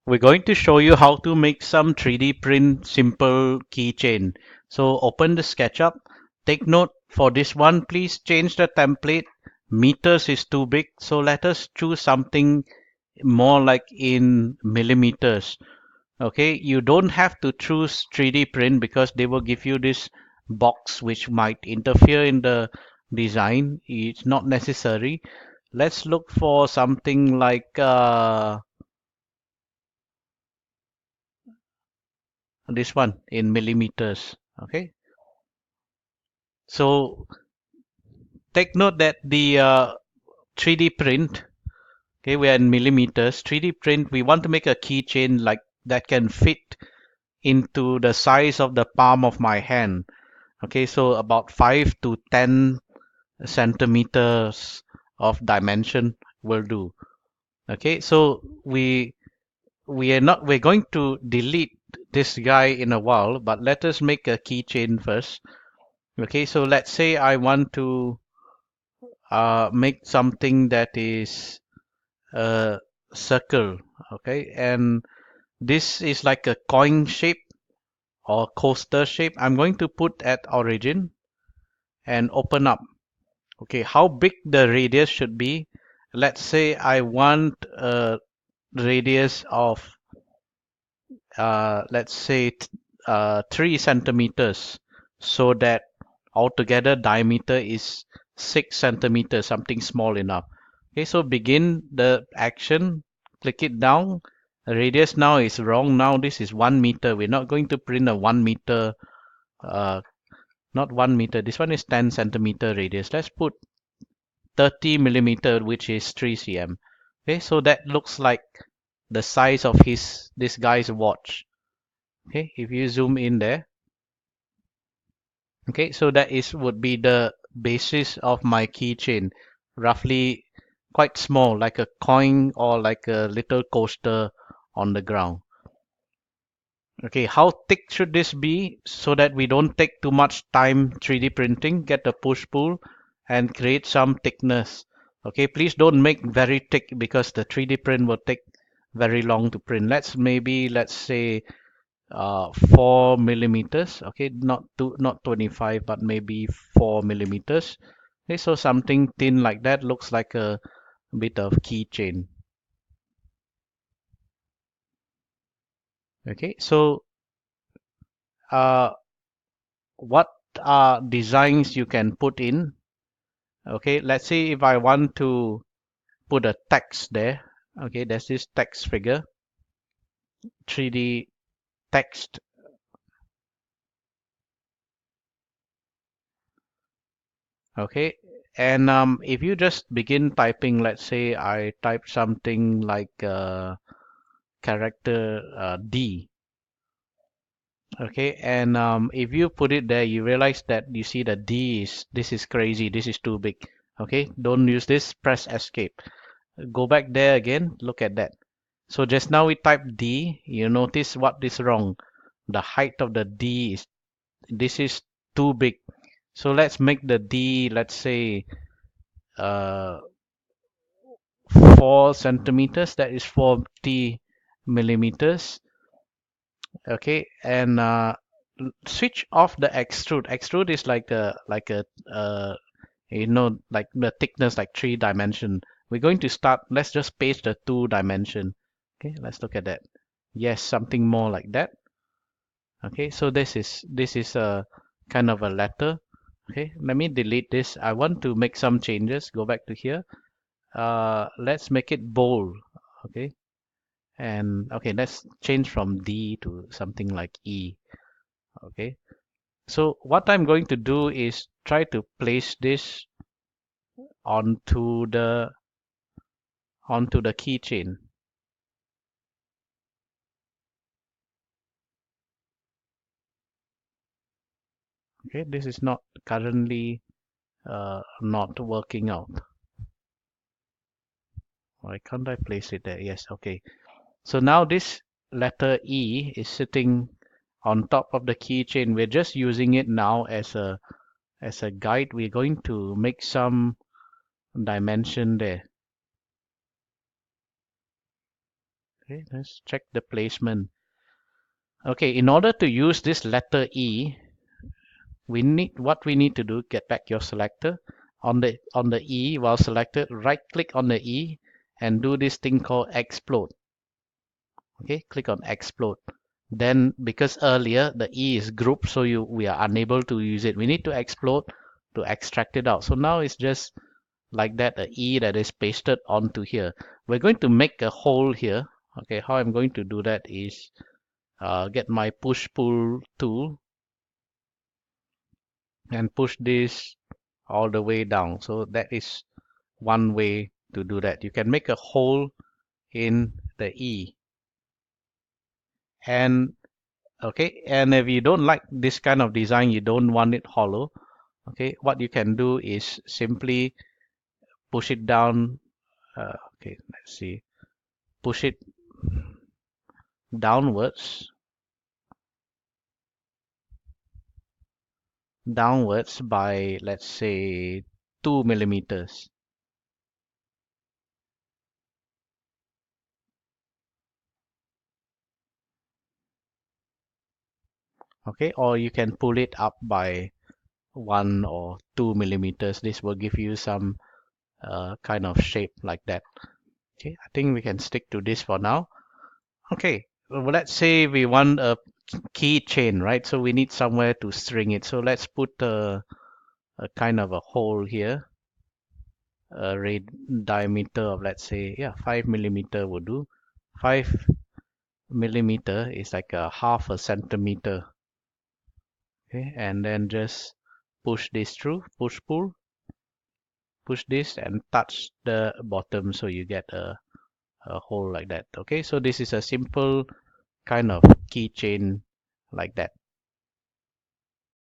We're going to show you how to make some 3D print simple keychain. So open the SketchUp. Take note for this one, please change the template. Meters is too big, so let us choose something more like in millimeters. Okay, you don't have to choose 3D print because they will give you this box which might interfere in the design. It's not necessary. Let's look for something like this one in millimeters. Okay, so take note that the 3D print, okay, we are in millimeters. 3D print, we want to make a keychain like that can fit into the size of the palm of my hand. Okay, so about 5 to 10 centimeters of dimension will do. Okay, so we're going to delete this guy in a while, but let us make a keychain first. Okay, so let's say I want to make something that is a circle. Okay, and this is like a coin shape or coaster shape. I'm going to put at origin and open up. Okay, how big the radius should be? Let's say I want a radius of let's say 3 centimeters, so that altogether diameter is 6 centimeters, something small enough. Okay, so begin the action, click it down. Radius now is wrong. Now this is 1 meter. We're not going to print a 1 meter, uh, not 1 meter. This one is 10 centimeter radius. Let's put 30 millimeter, which is 3 cm. Okay, so that looks like the size of this guy's watch. Okay, if you zoom in there. Okay, so that is would be the basis of my keychain, roughly quite small, like a coin or like a little coaster on the ground. Okay, how thick should this be so that we don't take too much time 3D printing? Get a push pull and create some thickness. Okay, please don't make very thick because the 3D print will take very long to print. Let's say 4 millimeters. Okay, not 25, but maybe 4 millimeters. Okay, so something thin like that looks like a bit of keychain. Okay, so uh, what are designs you can put in? Okay, let's see if I want to put a text there. Okay, there's this text figure, 3D text. Okay, and if you just begin typing, let's say I type something like character D. Okay, and if you put it there, you realize that you see that this is crazy, this is too big. Okay, don't use this, press escape. Go back there again, look at that. So just now we typed D, you notice what is wrong. The height of the D is, this is too big. So let's make the D, let's say, uh, 4 centimeters, that is 40 millimeters. Okay, and switch off the extrude. Extrude is like the thickness, like 3 dimension. We're going to start, let's just paste the 2 dimension. Okay, let's look at that. Yes, something more like that. Okay, so this is a kind of a letter. Okay, let me delete this. I want to make some changes. Go back to here. Let's make it bold. Okay, and okay, let's change from D to something like E. Okay, so what I'm going to do is try to place this onto the keychain. Okay, this is not currently not working out. Why can't I place it there? Yes, okay. So now this letter E is sitting on top of the keychain. We're just using it now as a guide. We're going to make some dimension there. Okay, let's check the placement. Okay, in order to use this letter E, we need to do, get back your selector. On the E, while selected, right click on the E and do this thing called explode. Okay, click on explode. Then because earlier the E is grouped, so we are unable to use it. We need to explode to extract it out. So now it's just like that, a E that is pasted onto here. We're going to make a hole here. Okay, how I'm going to do that is get my push pull tool and push this all the way down. So that is one way to do that. You can make a hole in the E. And okay, and if you don't like this kind of design, you don't want it hollow, okay, what you can do is simply push it down. Okay, let's see, push it downwards by, let's say, 2 millimeters. Okay, or you can pull it up by 1 or 2 millimeters. This will give you some kind of shape like that. Okay, I think we can stick to this for now. Okay, well, let's say we want a keychain, right? So we need somewhere to string it. So let's put a kind of a hole here, a diameter of, let's say, yeah, 5 millimeter would do. 5 millimeter is like a half a centimeter. Okay, and then just push this through, push pull, push this and touch the bottom, so you get a hole like that. Okay, so this is a simple kind of keychain like that.